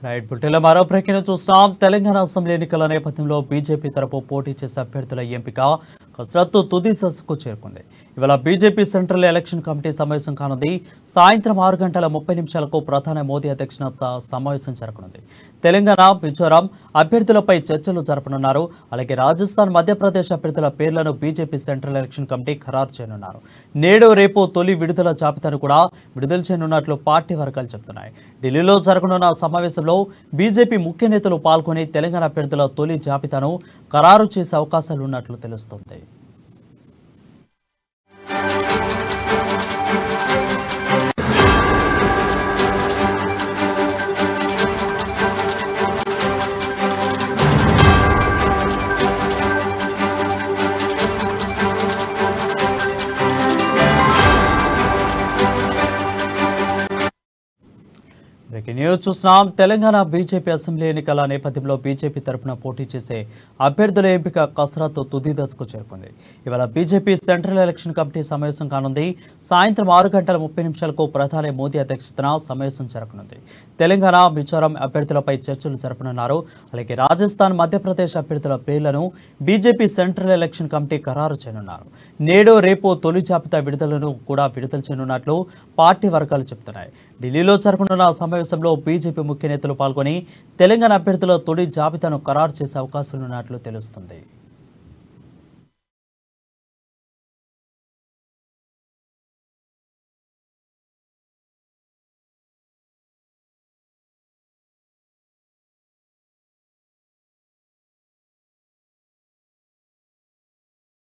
Right బుల్టెన్లో మరో ప్రకటన చూస్తున్నాం. తెలంగాణ అసెంబ్లీ ఎన్నికల నేపథ్యంలో బీజేపీ తరపు పోటీ చేసే అభ్యర్థుల ఎంపిక కసరత్తు తుది దశకు చేరుకుంది. ఇవాళ బీజేపీ సెంట్రల్ ఎలక్షన్ కమిటీ సమావేశం కానుంది. సాయంత్రం 6:30 ప్రధాని మోదీ అధ్యక్షత సమావేశం జరగనుంది. తెలంగాణ, మిజోరాం అభ్యర్థులపై చర్చలు జరపనున్నారు. అలాగే రాజస్థాన్, మధ్యప్రదేశ్ అభ్యర్థుల పేర్లను బీజేపీ సెంట్రల్ ఎలక్షన్ కమిటీ ఖరారు చేయనున్నారు. నేడు రేపు తొలి విడుదల జాబితాను కూడా విడుదల చేయనున్నట్లు పార్టీ వర్గాలు చెబుతున్నాయి. ఢిల్లీలో జరగనున్న సమావేశంలో బీజేపీ ముఖ్య నేతలు పాల్గొని తెలంగాణ అభ్యర్థుల తొలి జాబితాను ఖరారు చేసే అవకాశాలున్నట్లు తెలుస్తోంది. న్యూస్ చూస్తున్నాం. తెలంగాణ బీజేపీ అసెంబ్లీ ఎన్నికల నేపథ్యంలో బీజేపీ తరఫున పోటీ చేసే అభ్యర్థుల ఎంపిక కసరత్తు తుది దశకు చేరుకుంది. ఇవాళ బీజేపీ సెంట్రల్ ఎలక్షన్ కమిటీ సమావేశం కానుంది. సాయంత్రం 6:30 ప్రధాని మోదీ అధ్యక్షతన సమావేశం జరగనుంది. తెలంగాణ, మిజోరాం అభ్యర్థులపై చర్చలు జరపనున్నారు. అలాగే రాజస్థాన్, మధ్యప్రదేశ్ అభ్యర్థుల పేర్లను బీజేపీ సెంట్రల్ ఎలక్షన్ కమిటీ ఖరారు చేయనున్నారు. నేడు రేపు తొలి జాబితా విడుదలను కూడా విడుదల చేయనున్నట్లు పార్టీ వర్గాలు చెబుతున్నాయి. ఢిల్లీలో జరగనున్న సమావేశంలో బీజేపీ ముఖ్య నేతలు పాల్గొని తెలంగాణ అభ్యర్థుల తొలి జాబితాను ఖరారు చేసే అవకాశాలున్నట్లు తెలుస్తుంది.